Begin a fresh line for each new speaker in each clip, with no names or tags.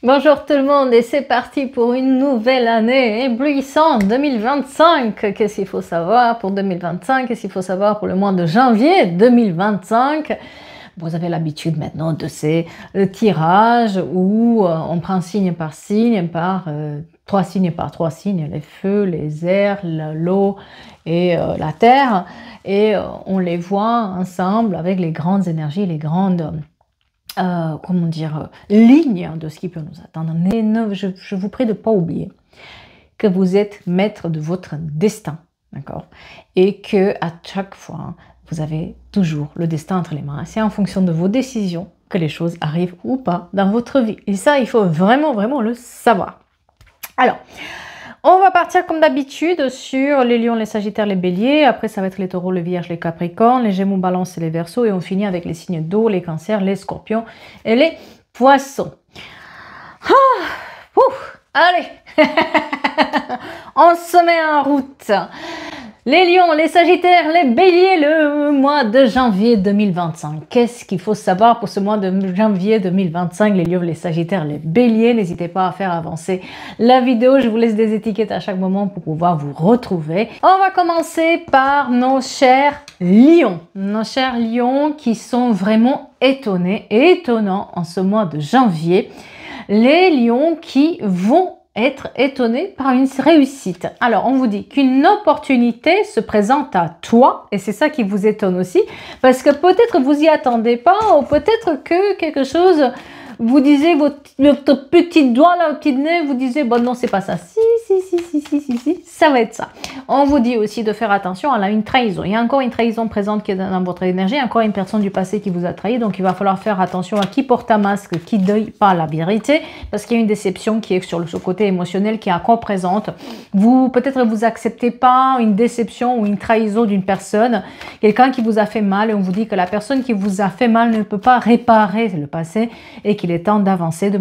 Bonjour tout le monde et c'est parti pour une nouvelle année éblouissante 2025. Qu'est-ce qu'il faut savoir pour 2025? Qu'est-ce qu'il faut savoir pour le mois de janvier 2025? Vous avez l'habitude maintenant de ces tirages où on prend signe par signe, trois signes par trois signes, les feux, les airs, l'eau et la terre. Et on les voit ensemble avec les grandes énergies, les grandes... ligne de ce qui peut nous attendre. Mais je vous prie de ne pas oublier que vous êtes maître de votre destin, d'accord? Et que à chaque fois, vous avez toujours le destin entre les mains. C'est en fonction de vos décisions que les choses arrivent ou pas dans votre vie. Et ça, il faut vraiment, vraiment le savoir. Alors, on va partir comme d'habitude sur les lions, les sagittaires, les béliers. Après, ça va être les taureaux, les vierges, les capricornes, les gémeaux, balances et les verseaux. Et on finit avec les signes d'eau, les cancers, les scorpions et les poissons. Allez, on se met en route. Les lions, les sagittaires, les béliers, le mois de janvier 2025. Qu'est-ce qu'il faut savoir pour ce mois de janvier 2025? Les lions, les sagittaires, les béliers, n'hésitez pas à faire avancer la vidéo. Je vous laisse des étiquettes à chaque moment pour pouvoir vous retrouver. On va commencer par nos chers lions. Nos chers lions qui sont vraiment étonnés et étonnants en ce mois de janvier. Les lions qui vont être étonné par une réussite. Alors, on vous dit qu'une opportunité se présente à toi, et c'est ça qui vous étonne aussi, parce que peut-être vous y attendez pas, ou peut-être que quelque chose, vous disiez votre petit doigt là au petit nez, vous disiez, bon non, c'est pas ça. Si, ça va être ça. On vous dit aussi de faire attention à une trahison. Il y a encore une trahison présente qui est dans votre énergie, encore une personne du passé qui vous a trahi, donc il va falloir faire attention à qui porte un masque, qui ne dit pas la vérité, parce qu'il y a une déception qui est sur ce côté émotionnel qui est encore présente. Peut-être vous acceptez pas une déception ou une trahison d'une personne, quelqu'un qui vous a fait mal, et on vous dit que la personne qui vous a fait mal ne peut pas réparer le passé, et qu'il est temps d'avancer, de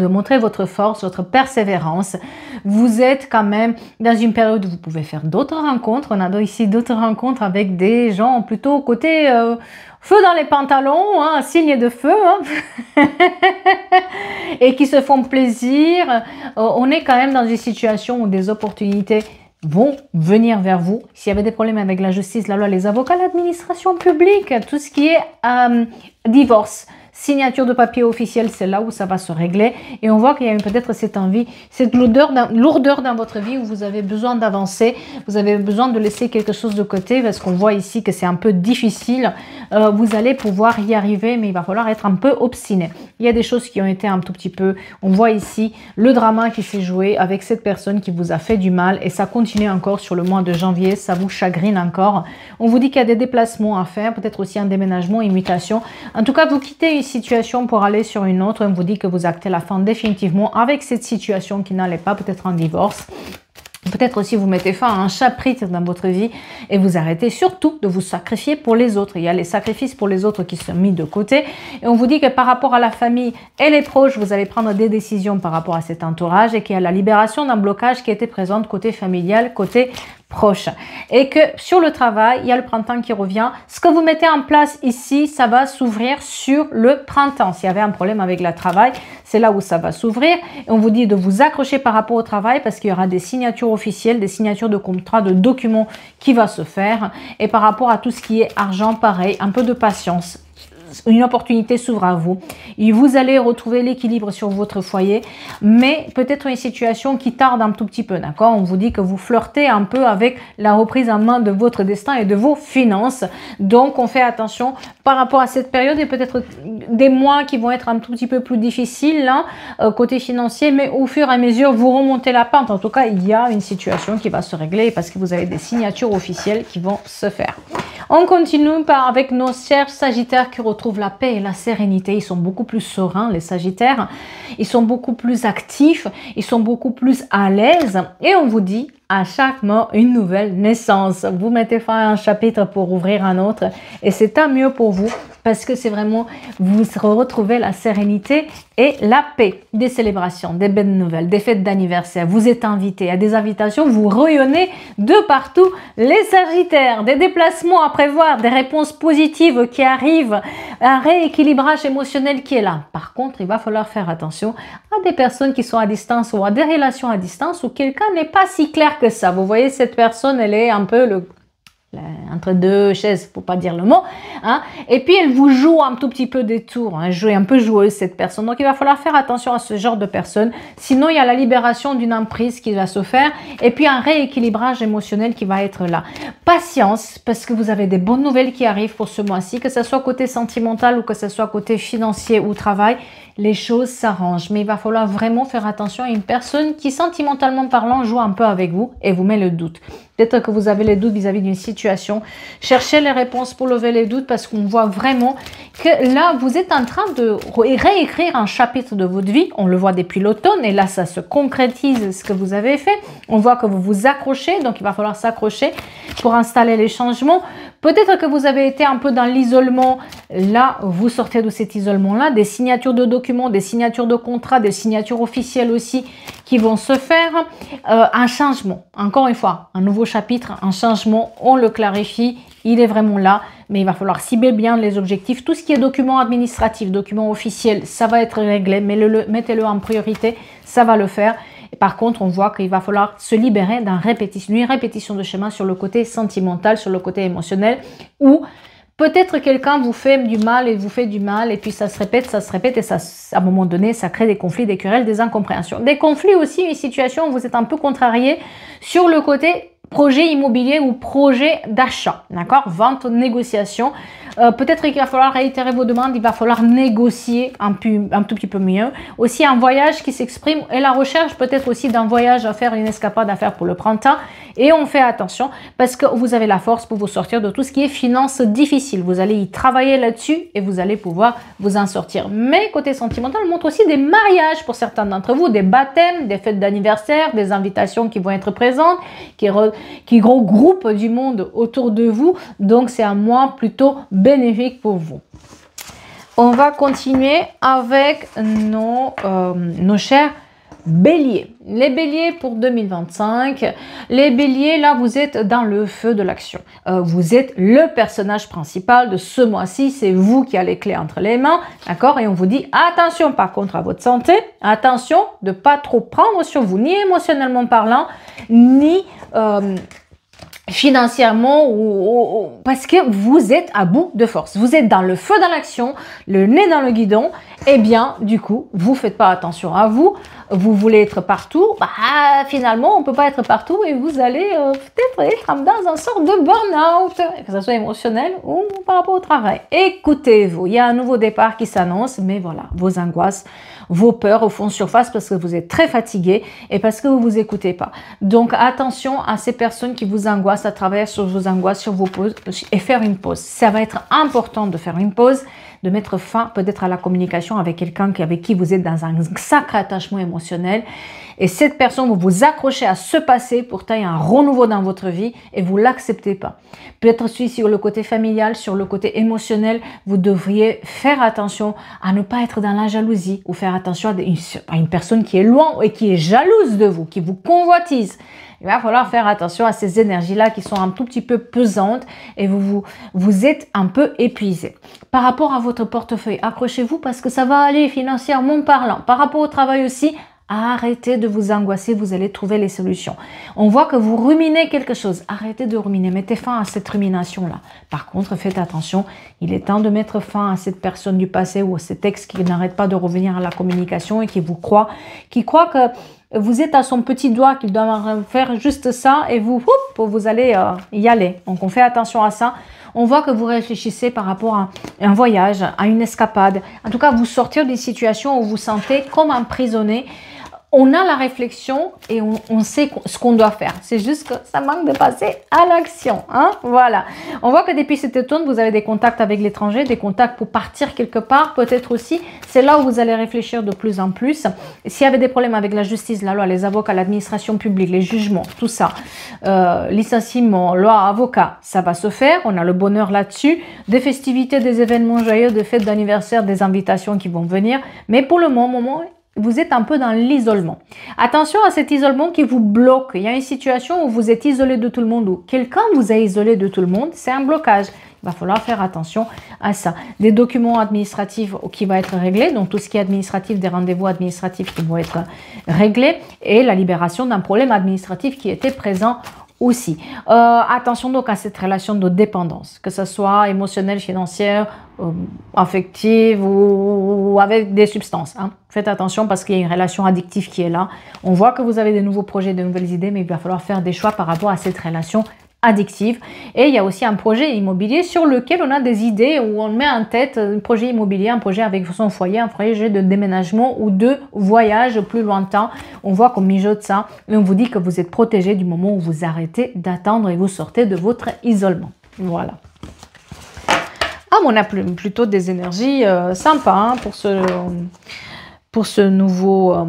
montrer votre force, votre persévérance. Vous êtes quand même dans une période où vous pouvez faire d'autres rencontres. On a ici d'autres rencontres avec des gens plutôt côté feu dans les pantalons, hein, signe de feu, hein, et qui se font plaisir. On est quand même dans une situation où des opportunités vont venir vers vous. S'il y avait des problèmes avec la justice, la loi, les avocats, l'administration publique, tout ce qui est divorce, signature de papier officiel, c'est là où ça va se régler. Et on voit qu'il y a peut-être cette envie, cette lourdeur dans votre vie où vous avez besoin d'avancer, vous avez besoin de laisser quelque chose de côté parce qu'on voit ici que c'est un peu difficile. Vous allez pouvoir y arriver, mais il va falloir être un peu obstiné. Il y a des choses qui ont été un tout petit peu... On voit ici le drama qui s'est joué avec cette personne qui vous a fait du mal et ça continue encore sur le mois de janvier, ça vous chagrine encore. On vous dit qu'il y a des déplacements à faire, peut-être aussi un déménagement, une mutation. En tout cas, vous quittez une situation pour aller sur une autre. On vous dit que vous actez la fin définitivement avec cette situation qui n'allait pas, peut-être un divorce. Peut-être aussi vous mettez fin à un chapitre dans votre vie et vous arrêtez surtout de vous sacrifier pour les autres. Il y a les sacrifices pour les autres qui sont mis de côté. Et on vous dit que par rapport à la famille et les proches, vous allez prendre des décisions par rapport à cet entourage et qu'il y a la libération d'un blocage qui était présent côté familial, côté proche. Et que sur le travail, il y a le printemps qui revient. Ce que vous mettez en place ici, ça va s'ouvrir sur le printemps. S'il y avait un problème avec le travail, c'est là où ça va s'ouvrir. Et on vous dit de vous accrocher par rapport au travail parce qu'il y aura des signatures officielles, des signatures de contrats, de documents qui va se faire. Et par rapport à tout ce qui est argent, pareil, un peu de patience. Une opportunité s'ouvre à vous et vous allez retrouver l'équilibre sur votre foyer, mais peut-être une situation qui tarde un tout petit peu, d'accord? On vous dit que vous flirtez un peu avec la reprise en main de votre destin et de vos finances, donc on fait attention par rapport à cette période et peut-être des mois qui vont être un tout petit peu plus difficiles hein, côté financier, mais au fur et à mesure vous remontez la pente. En tout cas, il y a une situation qui va se régler parce que vous avez des signatures officielles qui vont se faire. On continue avec nos chers sagittaires qui retrouvent la paix et la sérénité. Ils sont beaucoup plus sereins, les sagittaires. Ils sont beaucoup plus actifs. Ils sont beaucoup plus à l'aise. Et on vous dit, à chaque mort, une nouvelle naissance. Vous mettez fin à un chapitre pour ouvrir un autre. Et c'est tant mieux pour vous parce que c'est vraiment, vous retrouvez la sérénité et la paix. Des célébrations, des belles nouvelles, des fêtes d'anniversaire. Vous êtes invités à des invitations, vous rayonnez de partout. Les sagittaires, des déplacements à prévoir, des réponses positives qui arrivent, un rééquilibrage émotionnel qui est là. Par contre, il va falloir faire attention à des personnes qui sont à distance ou à des relations à distance où quelqu'un n'est pas si clair que ça. Vous voyez, cette personne, elle est un peu entre deux chaises, pour pas dire le mot, hein, et puis elle vous joue un tout petit peu des tours, hein, un peu joueuse cette personne, donc il va falloir faire attention à ce genre de personne, sinon il y a la libération d'une emprise qui va se faire, et puis un rééquilibrage émotionnel qui va être là. Patience, parce que vous avez des bonnes nouvelles qui arrivent pour ce mois-ci, que ce soit côté sentimental ou que ce soit côté financier ou travail, les choses s'arrangent, mais il va falloir vraiment faire attention à une personne qui, sentimentalement parlant, joue un peu avec vous et vous met le doute. Peut-être que vous avez les doutes vis-à-vis d'une situation. Cherchez les réponses pour lever les doutes parce qu'on voit vraiment que là, vous êtes en train de réécrire un chapitre de votre vie. On le voit depuis l'automne et là, ça se concrétise ce que vous avez fait. On voit que vous vous accrochez, donc il va falloir s'accrocher pour installer les changements. Peut-être que vous avez été un peu dans l'isolement. Là, vous sortez de cet isolement-là. Des signatures de documents, des signatures de contrats, des signatures officielles aussi qui vont se faire. Un changement, encore une fois, un nouveau chapitre, un changement, on le clarifie, il est vraiment là, mais il va falloir cibler bien les objectifs. Tout ce qui est documents administratifs, documents officiels, ça va être réglé, mais mettez-le en priorité, ça va le faire. Et par contre, on voit qu'il va falloir se libérer d'une répétition de schéma sur le côté sentimental, sur le côté émotionnel, où peut-être quelqu'un vous fait du mal et vous fait du mal et puis ça se répète et ça, à un moment donné, ça crée des conflits, des querelles, des incompréhensions. Des conflits aussi, une situation où vous êtes un peu contrarié sur le côté projet immobilier ou projet d'achat, d'accord? Vente, négociation. Peut-être qu'il va falloir réitérer vos demandes, il va falloir négocier un tout petit peu mieux. Aussi un voyage qui s'exprime et la recherche peut-être aussi d'un voyage à faire, une escapade à faire pour le printemps. Et on fait attention parce que vous avez la force pour vous sortir de tout ce qui est finances difficiles. Vous allez y travailler là-dessus et vous allez pouvoir vous en sortir. Mais côté sentimental, on montre aussi des mariages pour certains d'entre vous, des baptêmes, des fêtes d'anniversaire, des invitations qui vont être présentes, qui regroupent du monde autour de vous. Donc, c'est un mois plutôt bénéfique pour vous. On va continuer avec nos chers béliers. Les béliers pour 2025. Les béliers, là, vous êtes dans le feu de l'action. Vous êtes le personnage principal de ce mois-ci. C'est vous qui avez les clés entre les mains. D'accord? Et on vous dit, attention par contre à votre santé. Attention de ne pas trop prendre sur vous, ni émotionnellement parlant, ni financièrement parce que vous êtes à bout de force. Vous êtes dans le feu dans l'action, le nez dans le guidon. Eh bien, du coup, vous faites pas attention à vous. Vous voulez être partout. Bah, finalement, on peut pas être partout et vous allez peut-être être dans un sort de burn-out, que ce soit émotionnel ou par rapport au travail. Écoutez-vous, il y a un nouveau départ qui s'annonce, mais voilà, vos angoisses, vos peurs au fond surface parce que vous êtes très fatigué et parce que vous vous écoutez pas. Donc, attention à ces personnes qui vous angoissent, à travailler sur vos angoisses, sur vos pauses et faire une pause. Ça va être important de faire une pause, de mettre fin peut-être à la communication avec quelqu'un avec qui vous êtes dans un sacré attachement émotionnel. Et cette personne, vous vous accrochez à ce passé, pourtant il y a un renouveau dans votre vie et vous l'acceptez pas. Peut-être aussi sur le côté familial, sur le côté émotionnel, vous devriez faire attention à ne pas être dans la jalousie ou faire attention à une personne qui est loin et qui est jalouse de vous, qui vous convoitise. Il va falloir faire attention à ces énergies-là qui sont un tout petit peu pesantes et vous êtes un peu épuisé. Par rapport à votre portefeuille, accrochez-vous parce que ça va aller financièrement parlant. Par rapport au travail aussi, arrêtez de vous angoisser, vous allez trouver les solutions. On voit que vous ruminez quelque chose. Arrêtez de ruminer, mettez fin à cette rumination-là. Par contre, faites attention, il est temps de mettre fin à cette personne du passé ou à cet ex qui n'arrête pas de revenir à la communication et qui croit que vous êtes à son petit doigt, qu'il doit faire juste ça et vous allez y aller. Donc, on fait attention à ça. On voit que vous réfléchissez par rapport à un voyage, à une escapade. En tout cas, vous sortir d'une situation où vous vous sentez comme emprisonné. On a la réflexion et on sait ce qu'on doit faire. C'est juste que ça manque de passer à l'action. Hein? Voilà. On voit que depuis cet automne, vous avez des contacts avec l'étranger, des contacts pour partir quelque part. Peut-être aussi, c'est là où vous allez réfléchir de plus en plus. S'il y avait des problèmes avec la justice, la loi, les avocats, l'administration publique, les jugements, tout ça, licenciement, loi, avocat, ça va se faire. On a le bonheur là-dessus. Des festivités, des événements joyeux, des fêtes d'anniversaire, des invitations qui vont venir. Mais pour le moment, vous êtes un peu dans l'isolement. Attention à cet isolement qui vous bloque. Il y a une situation où vous êtes isolé de tout le monde, ou quelqu'un vous a isolé de tout le monde. C'est un blocage. Il va falloir faire attention à ça. Des documents administratifs qui vont être réglés, donc tout ce qui est administratif, des rendez-vous administratifs qui vont être réglés et la libération d'un problème administratif qui était présent aussi. Attention donc à cette relation de dépendance, que ce soit émotionnelle, financière, affective ou avec des substances. Hein. Faites attention parce qu'il y a une relation addictive qui est là. On voit que vous avez de nouveaux projets, de nouvelles idées, mais il va falloir faire des choix par rapport à cette relation addictive. Et il y a aussi un projet immobilier sur lequel on a des idées, où on met en tête un projet immobilier, un projet avec son foyer, un projet de déménagement ou de voyage plus lointain. On voit qu'on mijote ça et on vous dit que vous êtes protégé du moment où vous arrêtez d'attendre et vous sortez de votre isolement. Voilà. Ah, on a plutôt des énergies sympas hein, pour ce nouveau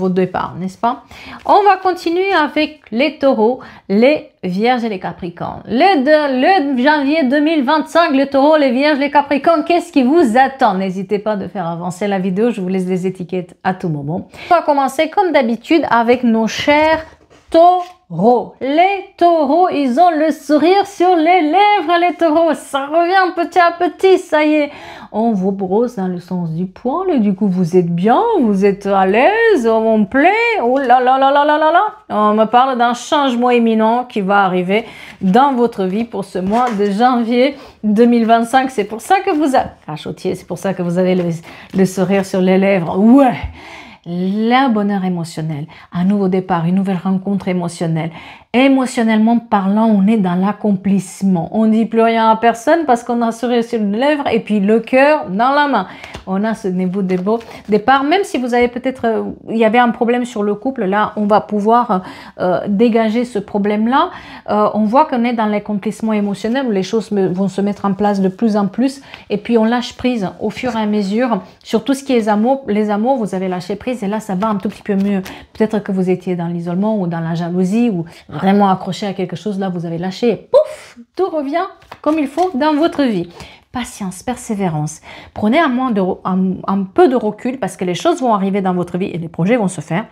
départ, n'est-ce pas? On va continuer avec les taureaux, les vierges et les capricornes. Le janvier 2025, les taureaux, les vierges, les capricornes, qu'est-ce qui vous attend? N'hésitez pas de faire avancer la vidéo, je vous laisse des étiquettes à tout moment. On va commencer comme d'habitude avec nos chers taureaux. Les taureaux, ils ont le sourire sur les lèvres, les taureaux. Ça revient petit à petit, ça y est. On vous brosse dans le sens du poil et du coup, vous êtes bien, vous êtes à l'aise, on plaît. Oh là là là là là là là. On me parle d'un changement imminent qui va arriver dans votre vie pour ce mois de janvier 2025. C'est pour ça que vous avez... Cachotier, c'est pour ça que vous avez le sourire sur les lèvres. Ouais. Le bonheur émotionnel, un nouveau départ, une nouvelle rencontre émotionnelle. Émotionnellement parlant, on est dans l'accomplissement. On ne dit plus rien à personne parce qu'on a sourire sur les lèvres et puis le cœur dans la main. On a ce niveau de beau départ. Même si vous avez peut-être, il y avait un problème sur le couple, là, on va pouvoir dégager ce problème-là. On voit qu'on est dans l'accomplissement émotionnel où les choses vont se mettre en place de plus en plus. Et puis, on lâche prise au fur et à mesure sur tout ce qui est les amours. Vous avez lâché prise et là, ça va un tout petit peu mieux. Peut-être que vous étiez dans l'isolement ou dans la jalousie ou vraiment accroché à quelque chose, là vous avez lâché et pouf, tout revient comme il faut dans votre vie. Patience, persévérance. Prenez un peu de recul parce que les choses vont arriver dans votre vie et les projets vont se faire.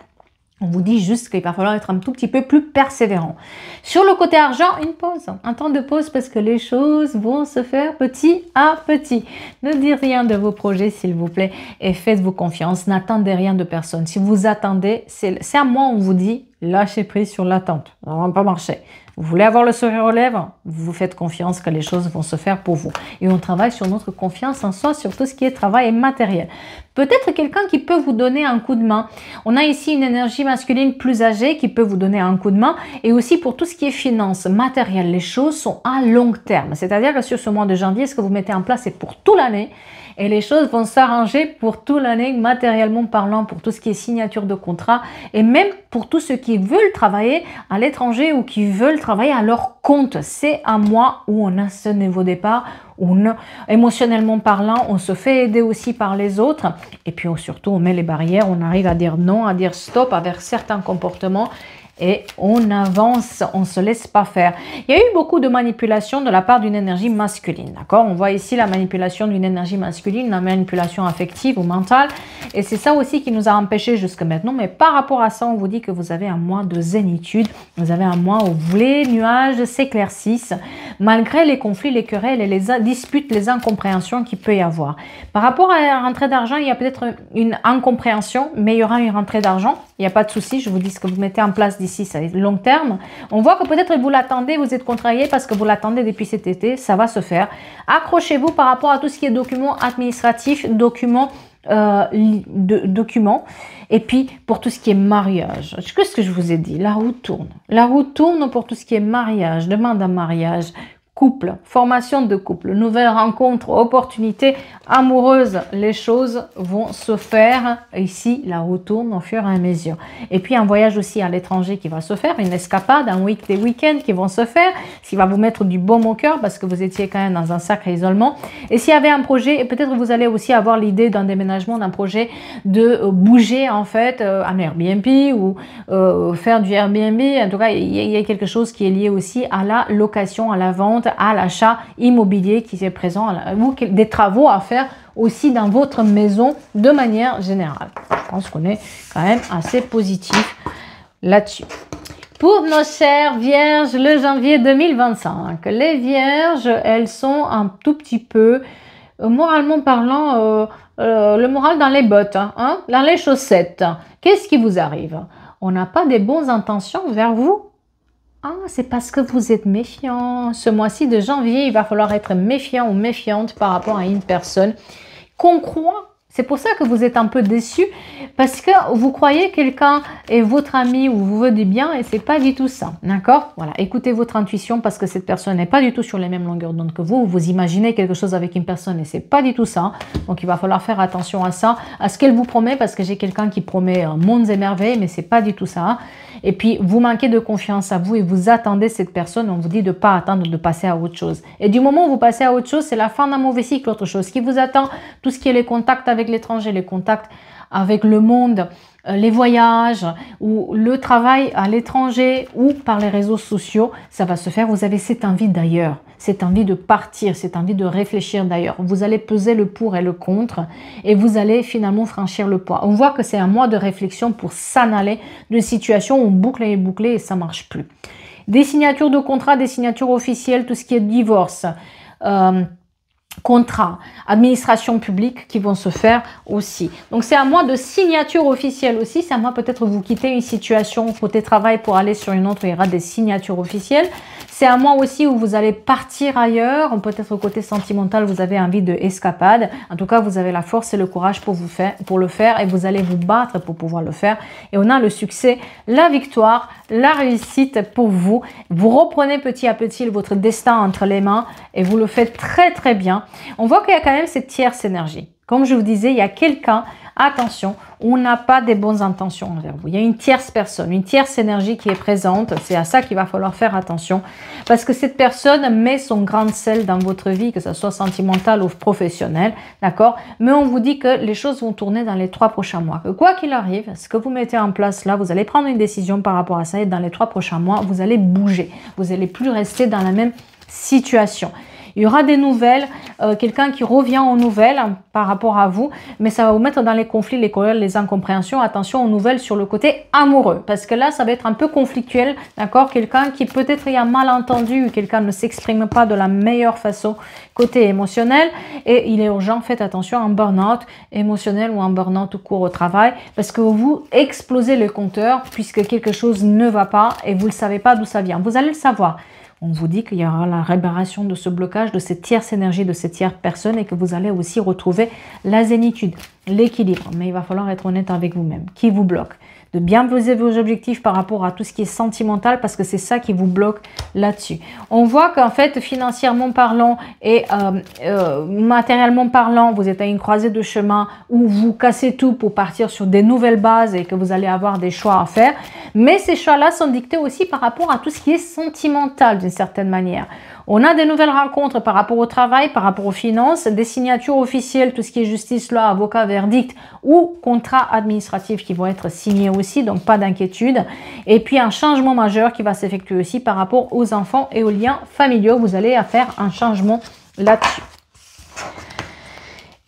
On vous dit juste qu'il va falloir être un tout petit peu plus persévérant. Sur le côté argent, une pause, un temps de pause parce que les choses vont se faire petit à petit. Ne dites rien de vos projets s'il vous plaît et faites-vous confiance. N'attendez rien de personne. Si vous attendez, c'est à moi on vous dit lâchez prise sur l'attente. Ça ne va pas marcher. Vous voulez avoir le sourire aux lèvres, vous vous faites confiance que les choses vont se faire pour vous. Et on travaille sur notre confiance en soi, sur tout ce qui est travail et matériel. Peut-être quelqu'un qui peut vous donner un coup de main. On a ici une énergie masculine plus âgée qui peut vous donner un coup de main. Et aussi pour tout ce qui est finance, matériel, les choses sont à long terme. C'est-à-dire que sur ce mois de janvier, ce que vous mettez en place, c'est pour toute l'année. Et les choses vont s'arranger pour toute l'année, matériellement parlant, pour tout ce qui est signature de contrat et même pour tous ceux qui veulent travailler à l'étranger ou qui veulent travailler à leur compte. C'est un mois où on a ce nouveau départ, où émotionnellement parlant, on se fait aider aussi par les autres et puis surtout on met les barrières, on arrive à dire non, à dire stop avec certains comportements. Et on avance, on ne se laisse pas faire. Il y a eu beaucoup de manipulation de la part d'une énergie masculine, d'accord? On voit ici la manipulation d'une énergie masculine, la manipulation affective ou mentale. Et c'est ça aussi qui nous a empêchés jusqu'à maintenant. Mais par rapport à ça, on vous dit que vous avez un mois de zénitude. Vous avez un mois où les nuages s'éclaircissent, malgré les conflits, les querelles et les disputes, les incompréhensions qu'il peut y avoir. Par rapport à la rentrée d'argent, il y a peut-être une incompréhension, mais il y aura une rentrée d'argent. Il n'y a pas de souci, je vous dis ce que vous mettez en place d'ici, ça est long terme. On voit que peut-être vous l'attendez, vous êtes contrarié parce que vous l'attendez depuis cet été, ça va se faire. Accrochez-vous par rapport à tout ce qui est documents administratifs, documents, et puis pour tout ce qui est mariage. Qu'est-ce que je vous ai dit? La roue tourne. La roue tourne pour tout ce qui est mariage, demande en mariage, couple, formation de couple, nouvelle rencontre, opportunité amoureuse, les choses vont se faire. Ici, la roue tourne au fur et à mesure. Et puis, un voyage aussi à l'étranger qui va se faire, une escapade, des week-ends qui vont se faire, ce qui va vous mettre du baume au cœur parce que vous étiez quand même dans un sacré isolement. Et s'il y avait un projet, et peut-être vous allez aussi avoir l'idée d'un déménagement, d'un projet de bouger en fait un Airbnb ou faire du Airbnb. En tout cas, il y a quelque chose qui est lié aussi à la location, à la vente, à l'achat immobilier qui est présent, ou des travaux à faire aussi dans votre maison de manière générale. Je pense qu'on est quand même assez positif là-dessus. Pour nos chères vierges, le janvier 2025, les vierges, elles sont un tout petit peu, moralement parlant, le moral dans les bottes, hein, dans les chaussettes. Qu'est-ce qui vous arrive? On n'a pas des bonnes intentions vers vous? Ah, c'est parce que vous êtes méfiant. Ce mois-ci de janvier, il va falloir être méfiant ou méfiante par rapport à une personne qu'on croit. C'est pour ça que vous êtes un peu déçu, parce que vous croyez quelqu'un est votre ami ou vous veut du bien et c'est pas du tout ça, d'accord? Voilà, écoutez votre intuition parce que cette personne n'est pas du tout sur les mêmes longueurs d'onde que vous. Vous imaginez quelque chose avec une personne et c'est pas du tout ça. Donc il va falloir faire attention à ça, à ce qu'elle vous promet, parce que j'ai quelqu'un qui promet mondes et merveilles, mais c'est pas du tout ça. Et puis vous manquez de confiance à vous et vous attendez cette personne. On vous dit de pas attendre, de passer à autre chose. Et du moment où vous passez à autre chose, c'est la fin d'un mauvais cycle, autre chose qui vous attend. Tout ce qui est les contacts avec l'étranger, les contacts avec le monde, les voyages ou le travail à l'étranger ou par les réseaux sociaux, ça va se faire. Vous avez cette envie d'ailleurs, cette envie de partir, cette envie de réfléchir d'ailleurs. Vous allez peser le pour et le contre et vous allez finalement franchir le pas. On voit que c'est un mois de réflexion pour s'en aller de situations où on boucle et bouclé et ça marche plus. Des signatures de contrat, des signatures officielles, tout ce qui est divorce, contrat, administration publique qui vont se faire aussi. Donc c'est un mois de signature officielle aussi, c'est un mois peut-être vous quittez une situation côté travail pour aller sur une autre, il y aura des signatures officielles. C'est un mois aussi où vous allez partir ailleurs, peut-être côté sentimental vous avez envie de escapade. En tout cas vous avez la force et le courage pour le faire et vous allez vous battre pour pouvoir le faire. Et on a le succès, la victoire, la réussite pour vous. Vous reprenez petit à petit votre destin entre les mains et vous le faites très très bien. On voit qu'il y a quand même cette tierce énergie. Comme je vous disais, il y a quelqu'un, attention, on n'a pas des bonnes intentions envers vous. Il y a une tierce personne, une tierce énergie qui est présente. C'est à ça qu'il va falloir faire attention. Parce que cette personne met son grain de sel dans votre vie, que ce soit sentimental ou professionnel, d'accord? Mais on vous dit que les choses vont tourner dans les 3 prochains mois. Que quoi qu'il arrive, ce que vous mettez en place là, vous allez prendre une décision par rapport à ça et dans les 3 prochains mois, vous allez bouger. Vous n'allez plus rester dans la même situation. Il y aura des nouvelles, quelqu'un qui revient aux nouvelles par rapport à vous, mais ça va vous mettre dans les conflits, les colères, les incompréhensions. Attention aux nouvelles sur le côté amoureux, parce que là, ça va être un peu conflictuel, d'accord? Quelqu'un qui peut-être y a malentendu, quelqu'un ne s'exprime pas de la meilleure façon côté émotionnel, et il est urgent, faites attention, un burn-out émotionnel ou un burn-out tout court au travail, parce que vous explosez le compteur, puisque quelque chose ne va pas, et vous ne savez pas d'où ça vient. Vous allez le savoir. On vous dit qu'il y aura la réparation de ce blocage, de cette tierce énergie, de cette tierce personne et que vous allez aussi retrouver la zénitude, l'équilibre. Mais il va falloir être honnête avec vous-même. Qui vous bloque? De bien poser vos objectifs par rapport à tout ce qui est sentimental parce que c'est ça qui vous bloque là-dessus. On voit qu'en fait, financièrement parlant et matériellement parlant, vous êtes à une croisée de chemin où vous cassez tout pour partir sur des nouvelles bases et que vous allez avoir des choix à faire. Mais ces choix-là sont dictés aussi par rapport à tout ce qui est sentimental d'une certaine manière. On a des nouvelles rencontres par rapport au travail, par rapport aux finances, des signatures officielles, tout ce qui est justice, loi, avocat, verdict ou contrat administratif qui vont être signés aussi, donc pas d'inquiétude. Et puis un changement majeur qui va s'effectuer aussi par rapport aux enfants et aux liens familiaux. Vous allez faire un changement là-dessus.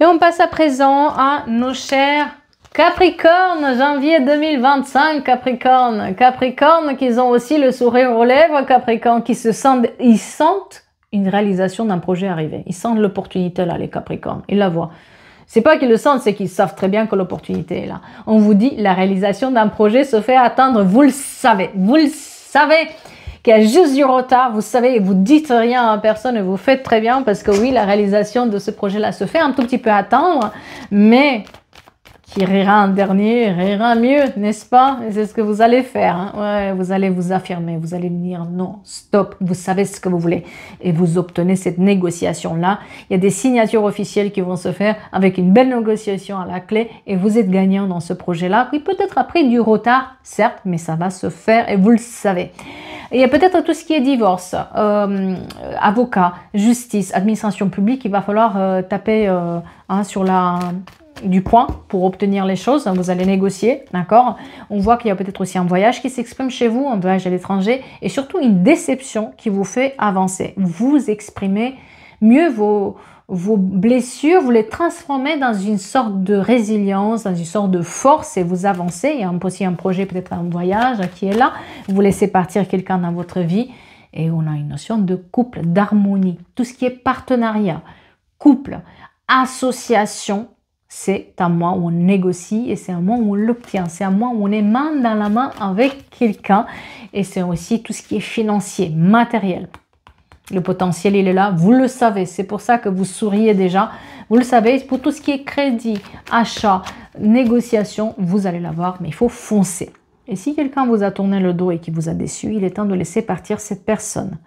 Et on passe à présent à nos chers Capricorne, janvier 2025, Capricorne. Capricorne qui ont aussi le sourire aux lèvres, Capricorne qui ils sentent une réalisation d'un projet arriver. Ils sentent l'opportunité là, les Capricornes. Ils la voient. C'est pas qu'ils le sentent, c'est qu'ils savent très bien que l'opportunité est là. On vous dit, la réalisation d'un projet se fait attendre, vous le savez. Vous le savez qu'il y a juste du retard, vous savez, vous dites rien à personne et vous faites très bien parce que oui, la réalisation de ce projet-là se fait un tout petit peu attendre, mais qui rira en dernier, rira mieux, n'est-ce pas? C'est ce que vous allez faire. Hein? Ouais, vous allez vous affirmer, vous allez dire non, stop, vous savez ce que vous voulez. Et vous obtenez cette négociation-là. Il y a des signatures officielles qui vont se faire avec une belle négociation à la clé et vous êtes gagnant dans ce projet-là, qui peut-être a pris du retard, certes, mais ça va se faire et vous le savez. Il y a peut-être tout ce qui est divorce, avocat, justice, administration publique, il va falloir taper sur du point pour obtenir les choses, vous allez négocier, d'accord? On voit qu'il y a peut-être aussi un voyage qui s'exprime chez vous, un voyage à l'étranger, et surtout une déception qui vous fait avancer. Vous exprimez mieux vos vos blessures, vous les transformez dans une sorte de résilience, dans une sorte de force et vous avancez. Il y a aussi un projet, peut-être un voyage qui est là. Vous laissez partir quelqu'un dans votre vie et on a une notion de couple, d'harmonie. Tout ce qui est partenariat, couple, association, c'est un mois où on négocie et c'est un mois où on l'obtient. C'est un mois où on est main dans la main avec quelqu'un et c'est aussi tout ce qui est financier, matériel. Le potentiel, il est là, vous le savez. C'est pour ça que vous souriez déjà. Vous le savez, pour tout ce qui est crédit, achat, négociation, vous allez l'avoir, mais il faut foncer. Et si quelqu'un vous a tourné le dos et qui vous a déçu, il est temps de laisser partir cette personne.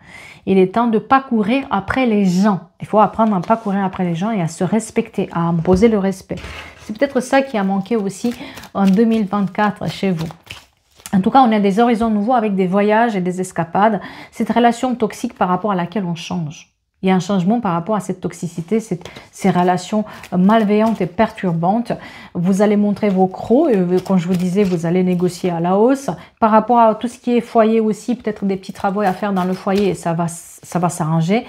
Il est temps de ne pas courir après les gens. Il faut apprendre à ne pas courir après les gens et à se respecter, à imposer le respect. C'est peut-être ça qui a manqué aussi en 2024 chez vous. En tout cas, on a des horizons nouveaux avec des voyages et des escapades. Cette relation toxique par rapport à laquelle on change. Il y a un changement par rapport à cette toxicité, ces relations malveillantes et perturbantes. Vous allez montrer vos crocs. Et comme je vous disais, vous allez négocier à la hausse. Par rapport à tout ce qui est foyer aussi, peut-être des petits travaux à faire dans le foyer et ça va s'arranger.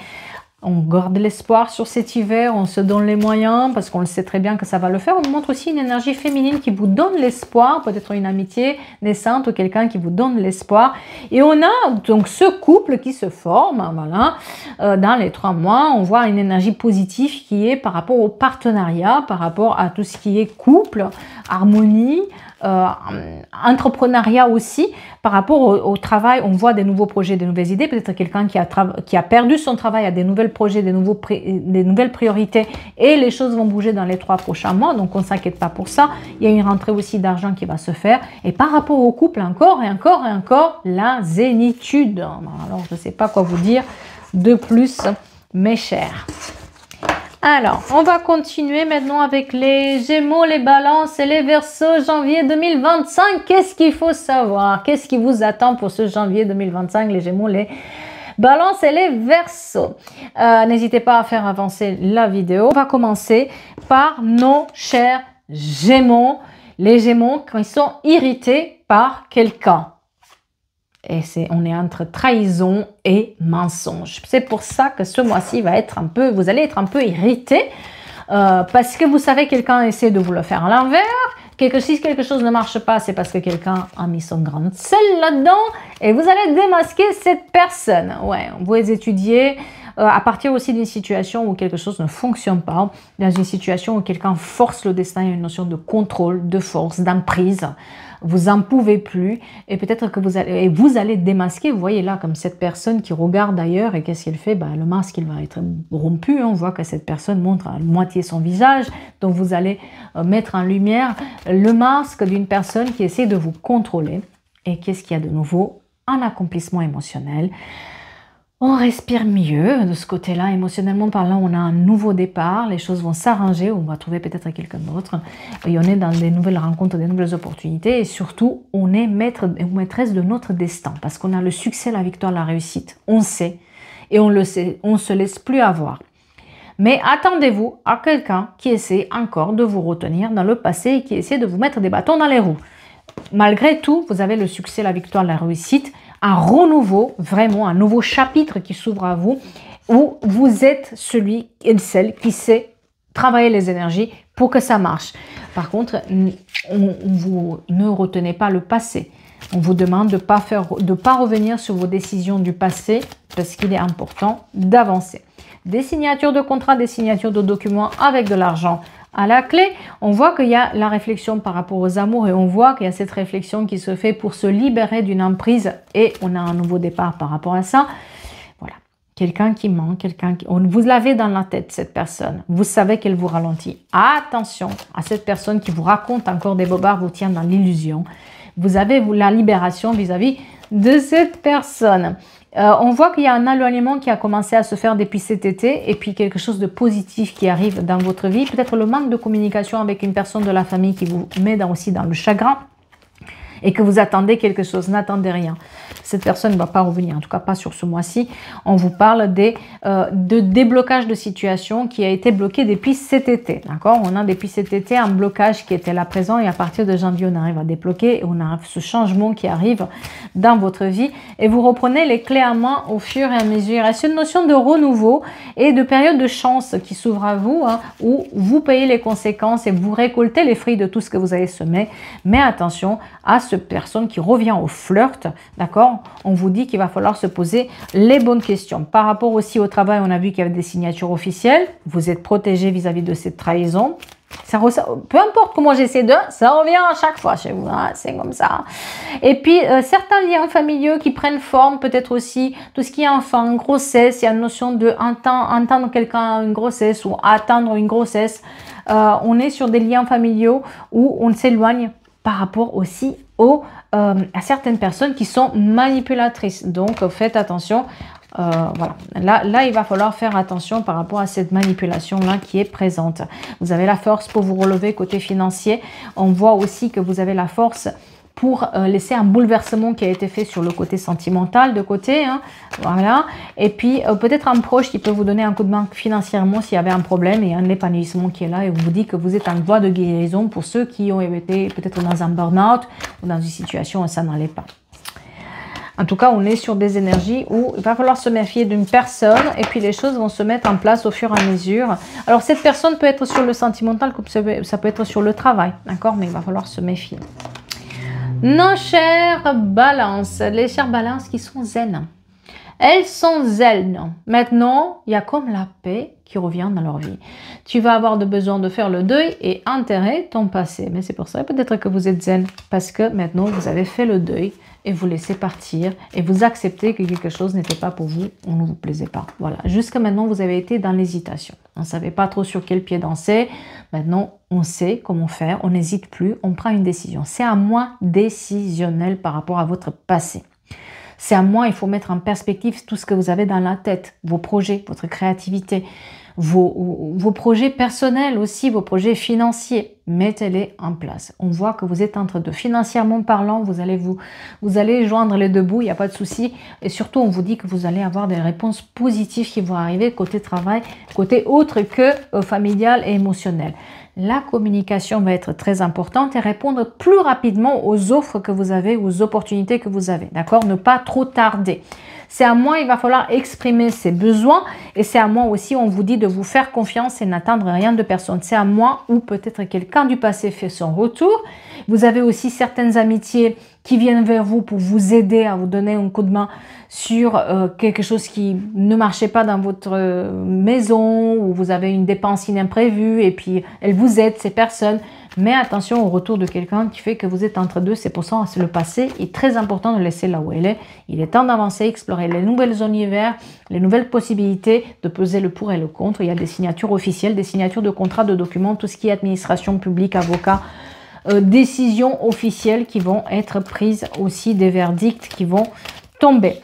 On garde l'espoir sur cet hiver, on se donne les moyens parce qu'on le sait très bien que ça va le faire. On montre aussi une énergie féminine qui vous donne l'espoir, peut-être une amitié naissante ou quelqu'un qui vous donne l'espoir. Et on a donc ce couple qui se forme, voilà, dans les 3 mois. On voit une énergie positive qui est par rapport au partenariat, par rapport à tout ce qui est couple, harmonie, entrepreneuriat aussi. Par rapport au travail, on voit des nouveaux projets, des nouvelles idées. Peut-être quelqu'un qui a perdu son travail, a des nouvelles projets, des nouvelles priorités et les choses vont bouger dans les 3 prochains mois. Donc, on ne s'inquiète pas pour ça. Il y a une rentrée aussi d'argent qui va se faire. Et par rapport au couple, encore et encore et encore, la zénitude. Alors, je ne sais pas quoi vous dire de plus, mes chers. Alors, on va continuer maintenant avec les Gémeaux, les Balances et les Verseaux, janvier 2025. Qu'est-ce qu'il faut savoir? Qu'est-ce qui vous attend pour ce janvier 2025, les Gémeaux, les Balances et les Verseaux? N'hésitez pas à faire avancer la vidéo. On va commencer par nos chers Gémeaux. Les Gémeaux, quand ils sont irrités par quelqu'un. Et on est entre trahison et mensonge. C'est pour ça que ce mois-ci va être vous allez être un peu irrité parce que vous savez quelqu'un essaie de vous le faire à l'envers. Si quelque chose ne marche pas, c'est parce que quelqu'un a mis son grain de sel là-dedans et vous allez démasquer cette personne. Ouais, vous étudiez à partir aussi d'une situation où quelque chose ne fonctionne pas, dans une situation où quelqu'un force le destin, il y a une notion de contrôle, de force, d'emprise. Vous n'en pouvez plus et peut-être que vous allez démasquer. Vous voyez là comme cette personne qui regarde ailleurs et qu'est-ce qu'elle fait? Le masque il va être rompu. On voit que cette personne montre à moitié son visage. Donc vous allez mettre en lumière le masque d'une personne qui essaie de vous contrôler. Et qu'est-ce qu'il y a de nouveau? Un accomplissement émotionnel. On respire mieux de ce côté-là, émotionnellement parlant, on a un nouveau départ, les choses vont s'arranger, on va trouver peut-être quelqu'un d'autre, et on est dans des nouvelles rencontres, des nouvelles opportunités, et surtout, on est maître ou maîtresse de notre destin, parce qu'on a le succès, la victoire, la réussite, on sait, et on le sait, on ne se laisse plus avoir. Mais attendez-vous à quelqu'un qui essaie encore de vous retenir dans le passé et qui essaie de vous mettre des bâtons dans les roues. Malgré tout, vous avez le succès, la victoire, la réussite, un renouveau, vraiment un nouveau chapitre qui s'ouvre à vous, où vous êtes celui et celle qui sait travailler les énergies pour que ça marche. Par contre, vous ne retenez pas le passé. On vous demande de pas revenir sur vos décisions du passé parce qu'il est important d'avancer. Des signatures de contrats, des signatures de documents avec de l'argent à la clé, on voit qu'il y a la réflexion par rapport aux amours et on voit qu'il y a cette réflexion qui se fait pour se libérer d'une emprise et on a un nouveau départ par rapport à ça. Voilà, quelqu'un qui ment, vous l'avez dans la tête cette personne, vous savez qu'elle vous ralentit. Attention à cette personne qui vous raconte encore des bobards, vous tient dans l'illusion. Vous avez la libération vis-à-vis de cette personne. On voit qu'il y a un éloignement qui a commencé à se faire depuis cet été et puis quelque chose de positif qui arrive dans votre vie. Peut-être le manque de communication avec une personne de la famille qui vous met aussi dans le chagrin. et que vous attendez quelque chose, n'attendez rien. Cette personne ne va pas revenir, en tout cas pas sur ce mois-ci. On vous parle de déblocage de situation qui a été bloqué depuis cet été, d'accord? On a depuis cet été un blocage qui était là présent et à partir de janvier, on arrive à débloquer et on a ce changement qui arrive dans votre vie et vous reprenez les clés à main au fur et à mesure. Et c'est une notion de renouveau et de période de chance qui s'ouvre à vous, hein, où vous payez les conséquences et vous récoltez les fruits de tout ce que vous avez semé. Mais attention à cette personne qui revient au flirt, d'accord? On vous dit qu'il va falloir se poser les bonnes questions. Par rapport aussi au travail, on a vu qu'il y avait des signatures officielles. Vous êtes protégé vis-à-vis de cette trahison. Peu importe comment j'essaie ça revient à chaque fois chez vous, hein, c'est comme ça. Et puis, certains liens familiaux qui prennent forme, peut-être aussi tout ce qui est enfant, grossesse, il y a une notion de entendre quelqu'un à une grossesse ou attendre une grossesse. On est sur des liens familiaux où on s'éloigne par rapport aussi à certaines personnes qui sont manipulatrices. Donc, faites attention. Voilà. Là, il va falloir faire attention par rapport à cette manipulation-là qui est présente. Vous avez la force pour vous relever côté financier. On voit aussi que vous avez la force pour laisser un bouleversement qui a été fait sur le côté sentimental de côté, hein, voilà. Et puis peut-être un proche qui peut vous donner un coup de main financièrement s'il y avait un problème et un épanouissement qui est là et vous dit que vous êtes en voie de guérison pour ceux qui ont été peut-être dans un burn-out ou dans une situation où ça n'allait pas. En tout cas, on est sur des énergies où il va falloir se méfier d'une personne et puis les choses vont se mettre en place au fur et à mesure. Alors, cette personne peut être sur le sentimental comme ça peut être sur le travail, d'accord? Mais il va falloir se méfier. Nos chères balances, les chères balances qui sont zen. Elles sont zen. Maintenant, il y a comme la paix qui revient dans leur vie. Tu vas avoir besoin de faire le deuil et enterrer ton passé. Mais c'est pour ça peut-être que vous êtes zen. Parce que maintenant, vous avez fait le deuil et vous laissez partir et vous acceptez que quelque chose n'était pas pour vous ou ne vous plaisait pas. Voilà. Jusqu'à maintenant, vous avez été dans l'hésitation. On ne savait pas trop sur quel pied danser. Maintenant, on sait comment faire. On n'hésite plus. On prend une décision. C'est un mois décisionnel par rapport à votre passé. C'est à moi, il faut mettre en perspective tout ce que vous avez dans la tête, vos projets, votre créativité, vos projets personnels aussi, vos projets financiers. Mettez-les en place. On voit que vous êtes en train de, financièrement parlant, vous allez joindre les deux bouts, il n'y a pas de souci. Et surtout, on vous dit que vous allez avoir des réponses positives qui vont arriver côté travail, côté autre que familial et émotionnel. La communication va être très importante et répondre plus rapidement aux offres que vous avez, aux opportunités que vous avez. D'accord? Ne pas trop tarder. C'est à moi, il va falloir exprimer ses besoins et c'est à moi aussi, on vous dit de vous faire confiance et n'attendre rien de personne. C'est à moi ou peut-être quelqu'un du passé fait son retour. Vous avez aussi certaines amitiés qui viennent vers vous pour vous aider à vous donner un coup de main sur quelque chose qui ne marchait pas dans votre maison ou vous avez une dépense inimprévue et puis elles vous aident, ces personnes. Mais attention au retour de quelqu'un qui fait que vous êtes entre deux. C'est pour ça que le passé est très important de laisser là où elle est. Il est temps d'avancer, explorer les nouvelles univers, les nouvelles possibilités, de peser le pour et le contre. Il y a des signatures officielles, des signatures de contrats, de documents, tout ce qui est administration publique, avocat, décisions officielles qui vont être prises aussi, des verdicts qui vont tomber.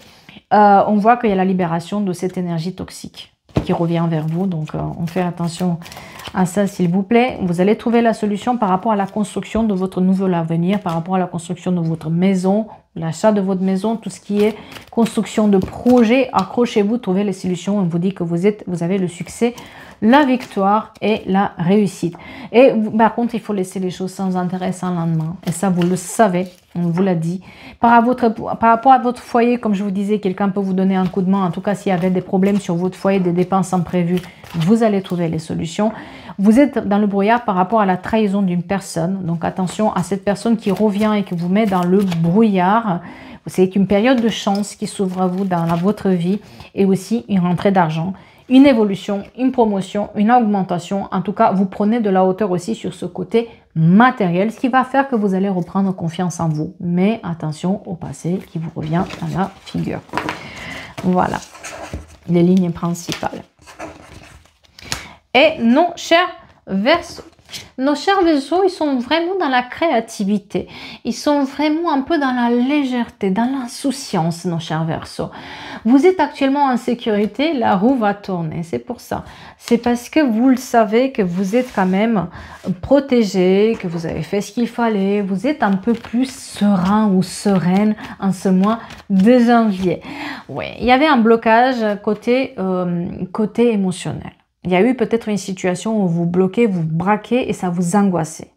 On voit qu'il y a la libération de cette énergie toxique qui revient vers vous. Donc, on fait attention à ça, s'il vous plaît. Vous allez trouver la solution par rapport à la construction de votre nouvel avenir, par rapport à la construction de votre maison, l'achat de votre maison, tout ce qui est construction de projet. Accrochez-vous, trouvez les solutions. On vous dit que vous avez le succès, la victoire et la réussite. Et par contre, il faut laisser les choses sans intérêt, sans lendemain. Et ça, vous le savez, on vous l'a dit. Par rapport à votre foyer, comme je vous disais, quelqu'un peut vous donner un coup de main. En tout cas, s'il y avait des problèmes sur votre foyer, des dépenses imprévues, vous allez trouver les solutions. Vous êtes dans le brouillard par rapport à la trahison d'une personne. Donc, attention à cette personne qui revient et qui vous met dans le brouillard. C'est une période de chance qui s'ouvre à vous dans votre vie et aussi une rentrée d'argent. Une évolution, une promotion, une augmentation. En tout cas, vous prenez de la hauteur aussi sur ce côté matériel, ce qui va faire que vous allez reprendre confiance en vous. Mais attention au passé qui vous revient dans la figure. Voilà, les lignes principales. Et non, cher Verseau. Nos chers Verseaux, ils sont vraiment dans la créativité. Ils sont vraiment un peu dans la légèreté, dans l'insouciance, nos chers Verseaux. Vous êtes actuellement en sécurité, la roue va tourner, c'est pour ça. C'est parce que vous le savez que vous êtes quand même protégé, que vous avez fait ce qu'il fallait, vous êtes un peu plus serein ou sereine en ce mois de janvier. Oui, il y avait un blocage côté émotionnel. Il y a eu peut-être une situation où vous bloquez, vous braquez et ça vous angoissait.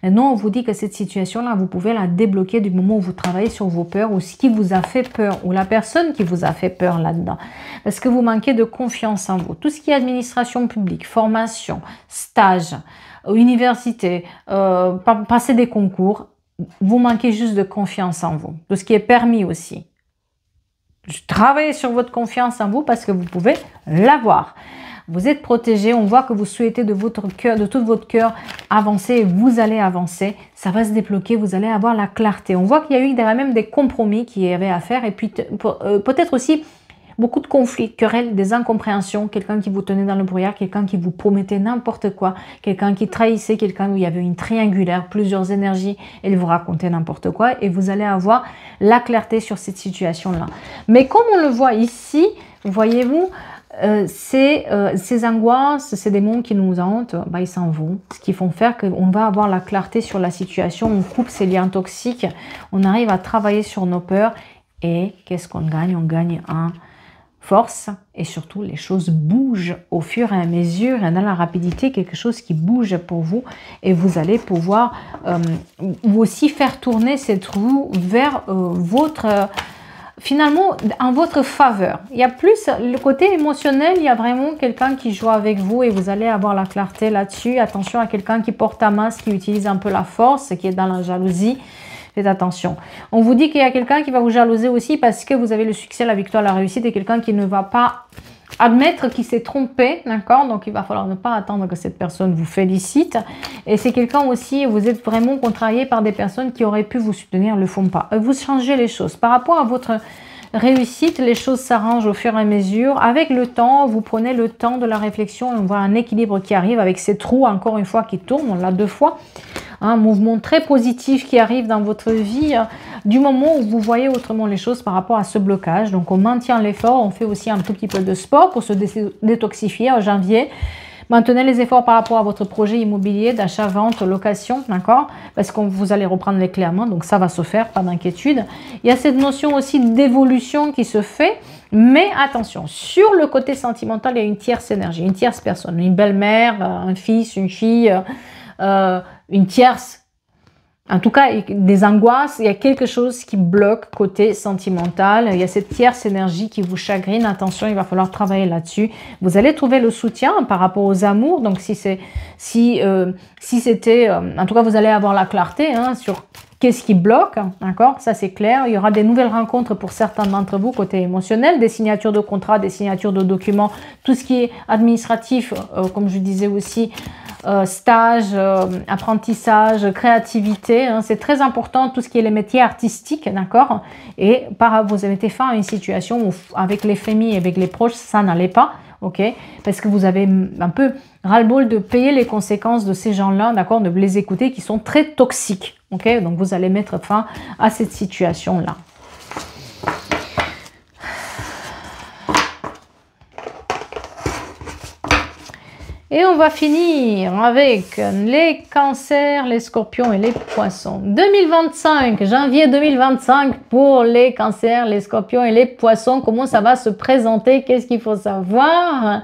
Maintenant, on vous dit que cette situation-là, vous pouvez la débloquer du moment où vous travaillez sur vos peurs ou ce qui vous a fait peur ou la personne qui vous a fait peur là-dedans. Parce que vous manquez de confiance en vous. Tout ce qui est administration publique, formation, stage, université, passer des concours, vous manquez juste de confiance en vous. Tout ce qui est permis aussi. Travaillez sur votre confiance en vous parce que vous pouvez l'avoir. Vous êtes protégé, on voit que vous souhaitez de votre cœur, de tout votre cœur avancer et vous allez avancer. Ça va se débloquer, vous allez avoir la clarté. On voit qu'il y a eu derrière même des compromis qui y avaient à faire et puis peut-être aussi beaucoup de conflits, querelles, des incompréhensions, quelqu'un qui vous tenait dans le brouillard, quelqu'un qui vous promettait n'importe quoi, quelqu'un qui trahissait, quelqu'un où il y avait une triangulaire, plusieurs énergies, et il vous racontait n'importe quoi et vous allez avoir la clarté sur cette situation-là. Mais comme on le voit ici, voyez-vous, ces angoisses, ces démons qui nous hantent, bah, ils s'en vont. Ce qui font faire qu'on va avoir la clarté sur la situation, on coupe ces liens toxiques, on arrive à travailler sur nos peurs et qu'est-ce qu'on gagne? On gagne en force et surtout les choses bougent au fur et à mesure et dans la rapidité, quelque chose qui bouge pour vous et vous allez pouvoir vous aussi faire tourner cette roue vers finalement, en votre faveur. Il y a plus le côté émotionnel, il y a vraiment quelqu'un qui joue avec vous et vous allez avoir la clarté là-dessus. Attention à quelqu'un qui porte un masque, qui utilise un peu la force, qui est dans la jalousie. Faites attention. On vous dit qu'il y a quelqu'un qui va vous jalouser aussi parce que vous avez le succès, la victoire, la réussite et quelqu'un qui ne va pas admettre qu'il s'est trompé, d'accord? Donc, il va falloir ne pas attendre que cette personne vous félicite. Et c'est quelqu'un aussi, vous êtes vraiment contrarié par des personnes qui auraient pu vous soutenir, ne le font pas. Vous changez les choses. Par rapport à votre réussite, les choses s'arrangent au fur et à mesure. Avec le temps, vous prenez le temps de la réflexion et on voit un équilibre qui arrive avec ces trous, encore une fois, qui tournent. On l'a 2 fois. Un mouvement très positif qui arrive dans votre vie du moment où vous voyez autrement les choses par rapport à ce blocage. Donc, on maintient l'effort. On fait aussi un tout petit peu de sport pour se détoxifier en janvier. Maintenez les efforts par rapport à votre projet immobilier d'achat, vente, location, d'accord? Parce que vous allez reprendre les clés à main, donc ça va se faire, pas d'inquiétude. Il y a cette notion aussi d'évolution qui se fait, mais attention, sur le côté sentimental, il y a une tierce énergie, une tierce personne, une belle-mère, un fils, une fille, une tierce. En tout cas, des angoisses, il y a quelque chose qui bloque côté sentimental. Il y a cette tierce énergie qui vous chagrine. Attention, il va falloir travailler là-dessus. Vous allez trouver le soutien par rapport aux amours. Donc, si c'était... en tout cas, vous allez avoir la clarté sur qu'est-ce qui bloque. D'accord? Ça, c'est clair. Il y aura des nouvelles rencontres pour certains d'entre vous côté émotionnel. Des signatures de contrats, des signatures de documents. Tout ce qui est administratif, comme je disais aussi... stage, apprentissage, créativité, c'est très important, tout ce qui est les métiers artistiques, d'accord? Et vous avez été fin à une situation où avec les familles et avec les proches, ça n'allait pas, ok? Parce que vous avez un peu ras-le-bol de payer les conséquences de ces gens-là, d'accord? De les écouter, qui sont très toxiques, ok? Donc vous allez mettre fin à cette situation-là. Et on va finir avec les cancers, les scorpions et les poissons. 2025, janvier 2025 pour les cancers, les scorpions et les poissons. Comment ça va se présenter? Qu'est-ce qu'il faut savoir?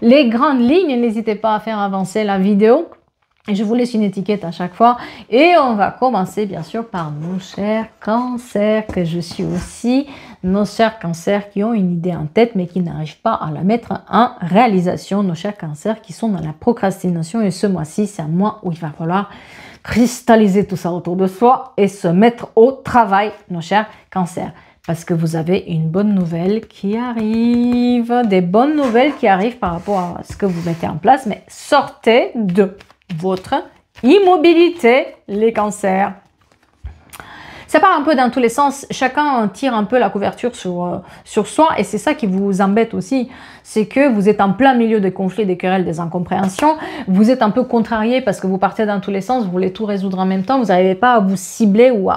Les grandes lignes, n'hésitez pas à faire avancer la vidéo. Et je vous laisse une étiquette à chaque fois. Et on va commencer bien sûr par nos chers cancers, que je suis aussi. Nos chers cancers qui ont une idée en tête mais qui n'arrivent pas à la mettre en réalisation. Nos chers cancers qui sont dans la procrastination. Et ce mois-ci, c'est un mois où il va falloir cristalliser tout ça autour de soi et se mettre au travail, nos chers cancers. Parce que vous avez une bonne nouvelle qui arrive. Des bonnes nouvelles qui arrivent par rapport à ce que vous mettez en place. Mais sortez de votre immobilité, les cancers. Ça part un peu dans tous les sens, chacun tire un peu la couverture sur soi et c'est ça qui vous embête aussi, c'est que vous êtes en plein milieu des conflits, des querelles, des incompréhensions, vous êtes un peu contrarié parce que vous partez dans tous les sens, vous voulez tout résoudre en même temps, vous n'arrivez pas à vous cibler ou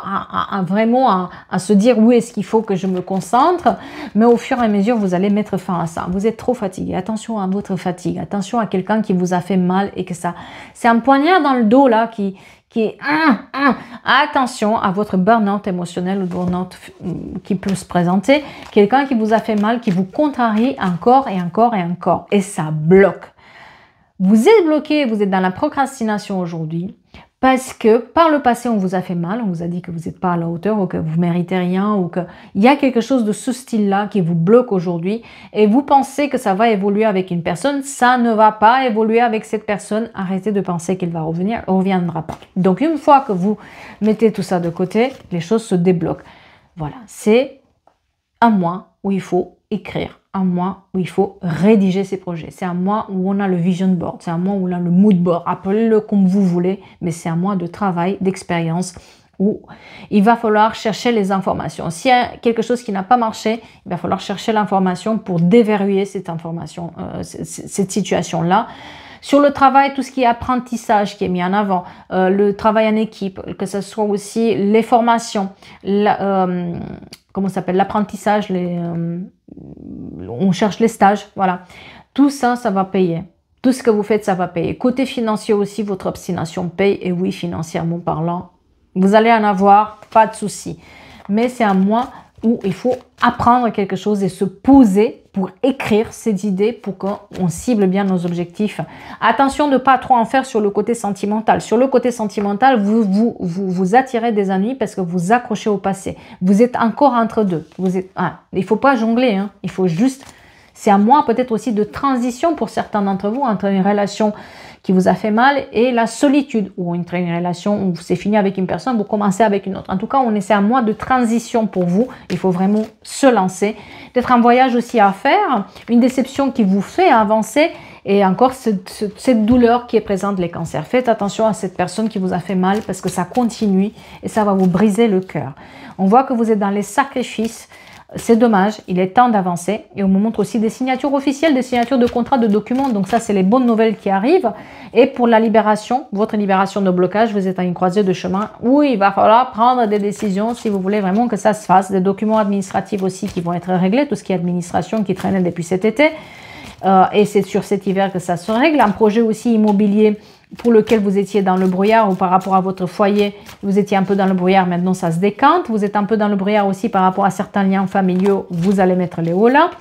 vraiment à se dire où est-ce qu'il faut que je me concentre, mais au fur et à mesure vous allez mettre fin à ça. Vous êtes trop fatigué, attention à votre fatigue, attention à quelqu'un qui vous a fait mal et que ça, c'est un poignard dans le dos là qui est attention à votre burn-out émotionnel ou burn-out qui peut se présenter, quelqu'un qui vous a fait mal, qui vous contrarie encore et encore et encore, et ça bloque. Vous êtes bloqué, vous êtes dans la procrastination aujourd'hui, parce que par le passé, on vous a fait mal, on vous a dit que vous n'êtes pas à la hauteur ou que vous méritez rien ou qu'il y a quelque chose de ce style-là qui vous bloque aujourd'hui et vous pensez que ça va évoluer avec une personne, ça ne va pas évoluer avec cette personne. Arrêtez de penser qu'elle va revenir, elle ne reviendra pas. Donc, une fois que vous mettez tout ça de côté, les choses se débloquent. Voilà, c'est un mois où il faut écrire, un mois où il faut rédiger ses projets. C'est un mois où on a le vision board, c'est un mois où on a le mood board, appelez-le comme vous voulez, mais c'est un mois de travail, d'expérience où il va falloir chercher les informations. S'il y a quelque chose qui n'a pas marché, il va falloir chercher l'information pour déverrouiller cette information, cette situation-là. Sur le travail, tout ce qui est apprentissage qui est mis en avant, le travail en équipe, que ce soit aussi les formations, comment ça s'appelle, l'apprentissage, on cherche les stages, voilà. Tout ça, ça va payer. Tout ce que vous faites, ça va payer. Côté financier aussi, votre obstination paye. Et oui, financièrement parlant, vous allez en avoir, pas de souci. Mais c'est un mois où il faut apprendre quelque chose et se poser pour écrire ces idées pour qu'on cible bien nos objectifs. Attention de ne pas trop en faire sur le côté sentimental. Sur le côté sentimental, vous attirez des ennuis parce que vous accrochez au passé. Vous êtes encore entre deux. Il ne faut pas jongler, hein. Il faut juste... C'est un mois peut-être aussi de transition pour certains d'entre vous entre une relation qui vous a fait mal et la solitude, ou entre une relation où c'est fini avec une personne, vous commencez avec une autre. En tout cas, c'est un mois de transition pour vous. Il faut vraiment se lancer. Peut-être un voyage aussi à faire, une déception qui vous fait avancer et encore cette douleur qui est présente, les cancers. Faites attention à cette personne qui vous a fait mal parce que ça continue et ça va vous briser le cœur. On voit que vous êtes dans les sacrifices. C'est dommage, il est temps d'avancer. Et on me montre aussi des signatures officielles, des signatures de contrats, de documents. Donc ça, c'est les bonnes nouvelles qui arrivent. Et pour la libération, votre libération de blocage, vous êtes à une croisée de chemin où il va falloir prendre des décisions si vous voulez vraiment que ça se fasse. Des documents administratifs aussi qui vont être réglés, tout ce qui est administration qui traînait depuis cet été. Et c'est sur cet hiver que ça se règle. Un projet aussi immobilier pour lequel vous étiez dans le brouillard ou par rapport à votre foyer, vous étiez un peu dans le brouillard, maintenant ça se décante. Vous êtes un peu dans le brouillard aussi par rapport à certains liens familiaux, vous allez mettre les hauts là.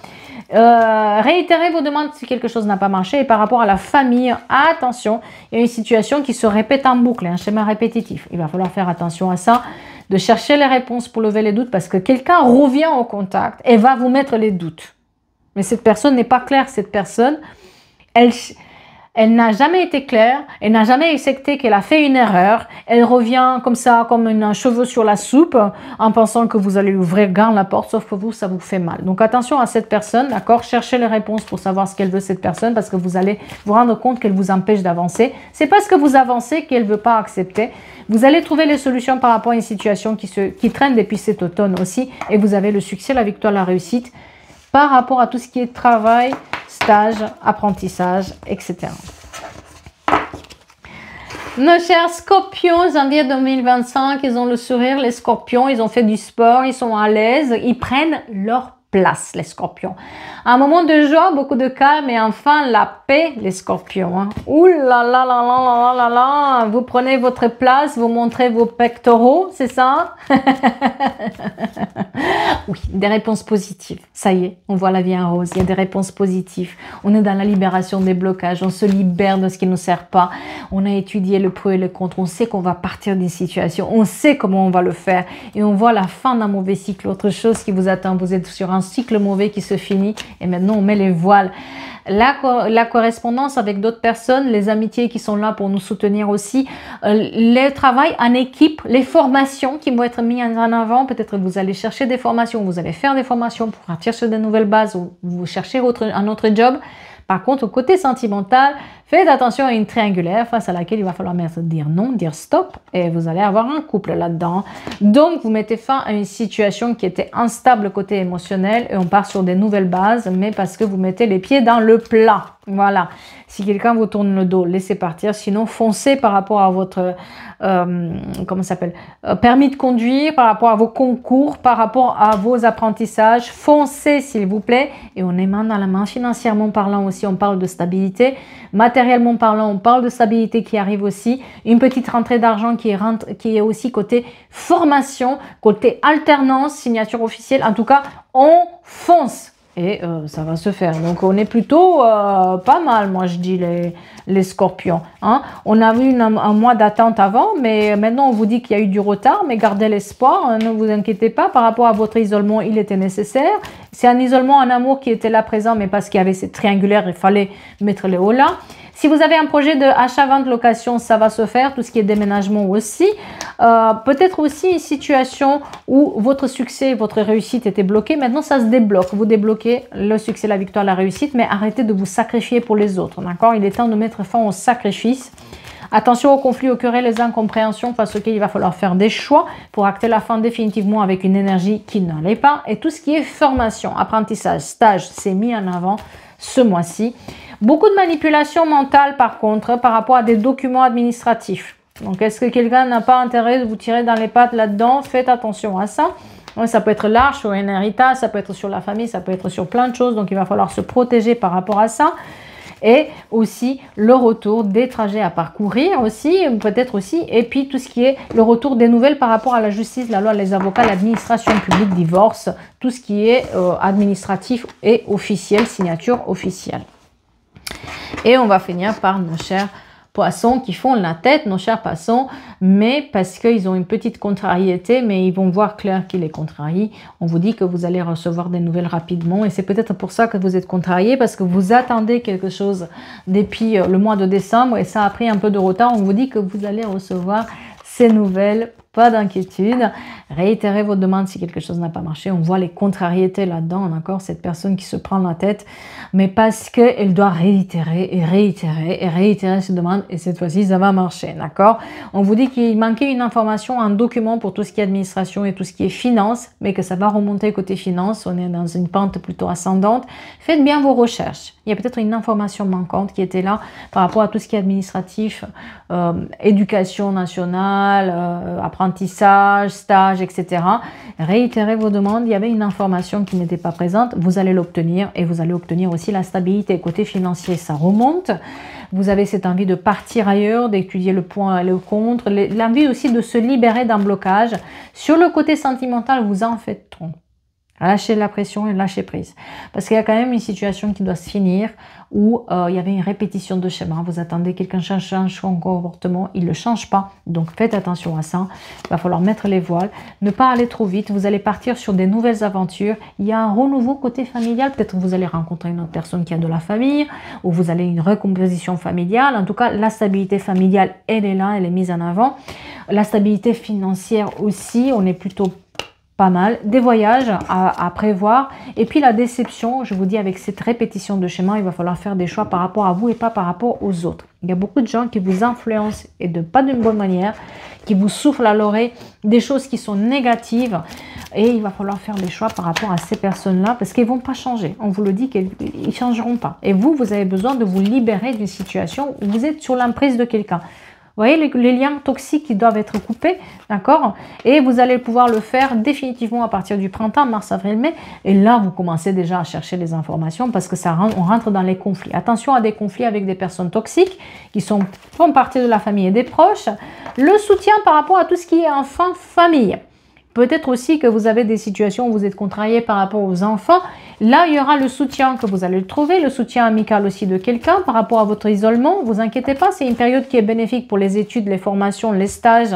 Réitérez vos demandes si quelque chose n'a pas marché. Et par rapport à la famille, attention, il y a une situation qui se répète en boucle, un schéma répétitif. Il va falloir faire attention à ça, de chercher les réponses pour lever les doutes parce que quelqu'un revient au contact et va vous mettre les doutes. Mais cette personne n'est pas claire, cette personne, elle n'a jamais été claire, elle n'a jamais accepté qu'elle a fait une erreur, elle revient comme ça, comme un cheveu sur la soupe, en pensant que vous allez ouvrir grand la porte, sauf que vous, ça vous fait mal. Donc attention à cette personne, d'accord? Cherchez les réponses pour savoir ce qu'elle veut cette personne, parce que vous allez vous rendre compte qu'elle vous empêche d'avancer. C'est parce que vous avancez qu'elle ne veut pas accepter. Vous allez trouver les solutions par rapport à une situation qui traîne depuis cet automne aussi, et vous avez le succès, la victoire, la réussite, par rapport à tout ce qui est travail, stage, apprentissage, etc. Nos chers scorpions, janvier 2025, ils ont le sourire, les scorpions, ils ont fait du sport, ils sont à l'aise, ils prennent leur place, les scorpions. Un moment de joie, beaucoup de calme et enfin la paix, les scorpions. Hein. Ouh là là là là là là là, vous prenez votre place, vous montrez vos pectoraux, c'est ça? Oui, des réponses positives. Ça y est, on voit la vie en rose, il y a des réponses positives. On est dans la libération des blocages, on se libère de ce qui ne nous sert pas. On a étudié le pour et le contre, on sait qu'on va partir d'une situation, on sait comment on va le faire et on voit la fin d'un mauvais cycle, autre chose qui vous attend. Vous êtes sur un cycle mauvais qui se finit et maintenant on met les voiles. La correspondance avec d'autres personnes, les amitiés qui sont là pour nous soutenir aussi, le travail en équipe, les formations qui vont être mises en avant. Peut-être que vous allez chercher des formations, vous allez faire des formations pour partir sur de nouvelles bases ou vous cherchez un autre job. Par contre, au côté sentimental, faites attention à une triangulaire face à laquelle il va falloir dire non, dire stop, et vous allez avoir un couple là-dedans. Donc, vous mettez fin à une situation qui était instable côté émotionnel et on part sur des nouvelles bases, mais parce que vous mettez les pieds dans le plat. Voilà. Si quelqu'un vous tourne le dos, laissez partir. Sinon, foncez par rapport à votre comment ça s'appelle, permis de conduire, par rapport à vos concours, par rapport à vos apprentissages. Foncez, s'il vous plaît. Et on est main dans la main. Financièrement parlant aussi, on parle de stabilité. Matériellement parlant, on parle de stabilité qui arrive aussi. Une petite rentrée d'argent qui est aussi côté formation, côté alternance, signature officielle. En tout cas, on fonce. Et ça va se faire. Donc, on est plutôt pas mal, moi, je dis, les scorpions. Hein. On a eu un mois d'attente avant, mais maintenant, on vous dit qu'il y a eu du retard, mais gardez l'espoir. Hein, ne vous inquiétez pas. Par rapport à votre isolement, il était nécessaire. C'est un isolement, un amour qui était là présent, mais parce qu'il y avait ces triangulaires, il fallait mettre les hauts là. Si vous avez un projet de achat, vente, location, ça va se faire. Tout ce qui est déménagement aussi. Peut-être aussi une situation où votre succès, votre réussite était bloquée. Maintenant, ça se débloque. Vous débloquez le succès, la victoire, la réussite, mais arrêtez de vous sacrifier pour les autres. D'accord? Il est temps de mettre fin au sacrifice. Attention aux conflits, aux querelles, les incompréhensions parce qu'il va falloir faire des choix pour acter la fin définitivement avec une énergie qui n'allait pas. Et tout ce qui est formation, apprentissage, stage, c'est mis en avant ce mois-ci. Beaucoup de manipulation mentale par contre par rapport à des documents administratifs. Donc est-ce que quelqu'un n'a pas intérêt de vous tirer dans les pattes là-dedans? Faites attention à ça. Ça peut être large sur un héritage, ça peut être sur la famille, ça peut être sur plein de choses. Donc il va falloir se protéger par rapport à ça. Et aussi le retour des trajets à parcourir aussi, peut-être aussi. Et puis tout ce qui est le retour des nouvelles par rapport à la justice, la loi, les avocats, l'administration publique, divorce, tout ce qui est administratif et officiel, signature officielle. Et on va finir par nos chers poissons qui font la tête, nos chers poissons, mais parce qu'ils ont une petite contrariété, mais ils vont voir clair qu'il est contrarié. On vous dit que vous allez recevoir des nouvelles rapidement et c'est peut-être pour ça que vous êtes contrarié parce que vous attendez quelque chose depuis le mois de décembre et ça a pris un peu de retard. On vous dit que vous allez recevoir ces nouvelles. Pas d'inquiétude, réitérez vos demandes si quelque chose n'a pas marché. On voit les contrariétés là-dedans, d'accord? Cette personne qui se prend la tête, mais parce qu'elle doit réitérer et réitérer et réitérer ses demandes et cette fois-ci, ça va marcher, d'accord? On vous dit qu'il manquait une information, un document pour tout ce qui est administration et tout ce qui est finance, mais que ça va remonter côté finance. On est dans une pente plutôt ascendante. Faites bien vos recherches. Il y a peut-être une information manquante qui était là par rapport à tout ce qui est administratif, éducation nationale, apprentissage, stage, etc. Réitérez vos demandes. Il y avait une information qui n'était pas présente. Vous allez l'obtenir et vous allez obtenir aussi la stabilité. Côté financier, ça remonte. Vous avez cette envie de partir ailleurs, d'étudier le point et le contre. L'envie aussi de se libérer d'un blocage. Sur le côté sentimental, vous en faites trop. Lâchez la pression et lâchez prise. Parce qu'il y a quand même une situation qui doit se finir où il y avait une répétition de schéma. Vous attendez quelqu'un change son comportement, il ne le change pas. Donc faites attention à ça. Il va falloir mettre les voiles, ne pas aller trop vite. Vous allez partir sur des nouvelles aventures. Il y a un renouveau côté familial. Peut-être que vous allez rencontrer une autre personne qui a de la famille ou vous allez une recomposition familiale. En tout cas, la stabilité familiale, elle est là, elle est mise en avant. La stabilité financière aussi, on est plutôt pas mal, des voyages à prévoir et puis la déception, je vous dis avec cette répétition de schéma, il va falloir faire des choix par rapport à vous et pas par rapport aux autres. Il y a beaucoup de gens qui vous influencent et de pas d'une bonne manière, qui vous soufflent à l'oreille des choses qui sont négatives et il va falloir faire des choix par rapport à ces personnes-là parce qu'ils vont pas changer. On vous le dit qu'ils ne changeront pas. Et vous, vous avez besoin de vous libérer d'une situation où vous êtes sur l'emprise de quelqu'un. Vous voyez les liens toxiques qui doivent être coupés, d'accord? Et vous allez pouvoir le faire définitivement à partir du printemps, mars, avril, mai. Et là, vous commencez déjà à chercher les informations parce que on rentre dans les conflits. Attention à des conflits avec des personnes toxiques qui font partie de la famille et des proches. Le soutien par rapport à tout ce qui est enfant, famille. Peut-être aussi que vous avez des situations où vous êtes contrarié par rapport aux enfants. Là, il y aura le soutien que vous allez le trouver, le soutien amical aussi de quelqu'un par rapport à votre isolement. Vous inquiétez pas, c'est une période qui est bénéfique pour les études, les formations, les stages,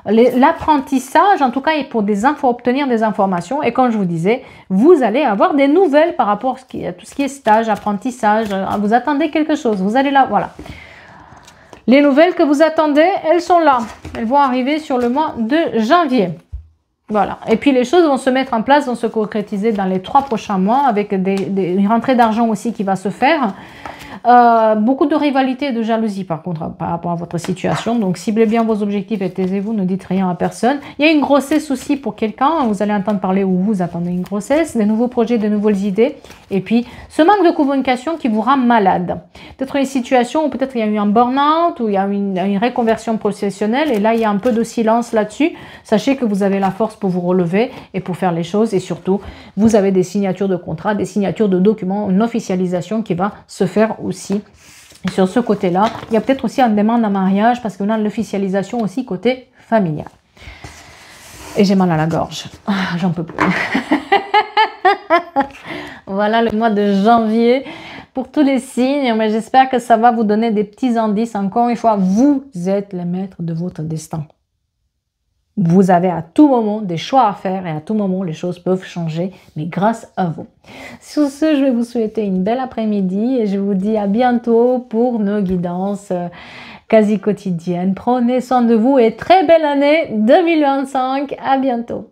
l'apprentissage, en tout cas, et pour obtenir des informations. Et comme je vous disais, vous allez avoir des nouvelles par rapport à tout ce qui est stage, apprentissage. Vous attendez quelque chose, vous allez là, voilà. Les nouvelles que vous attendez, elles sont là. Elles vont arriver sur le mois de janvier. Voilà. Et puis les choses vont se mettre en place, vont se concrétiser dans les 3 prochains mois avec une rentrée d'argent aussi qui va se faire. Beaucoup de rivalité et de jalousie par contre par rapport à votre situation, donc ciblez bien vos objectifs et taisez-vous, ne dites rien à personne. Il y a une grossesse aussi pour quelqu'un, vous allez entendre parler ou vous attendez une grossesse, des nouveaux projets, de nouvelles idées, et puis ce manque de communication qui vous rend malade. Peut-être une situation où peut-être il y a eu un burn-out, ou il y a une reconversion professionnelle, et là il y a un peu de silence là-dessus. Sachez que vous avez la force pour vous relever et pour faire les choses, et surtout vous avez des signatures de contrats, des signatures de documents, une officialisation qui va se faire aussi. Et sur ce côté-là, il y a peut-être aussi une demande en mariage parce qu'on a l'officialisation aussi côté familial. Et j'ai mal à la gorge. J'en peux plus. Voilà le mois de janvier pour tous les signes. Mais j'espère que ça va vous donner des petits indices. Encore une fois, vous êtes les maîtres de votre destin. Vous avez à tout moment des choix à faire et à tout moment les choses peuvent changer, mais grâce à vous. Sur ce, je vais vous souhaiter une belle après-midi et je vous dis à bientôt pour nos guidances quasi quotidiennes. Prenez soin de vous et très belle année 2025. À bientôt.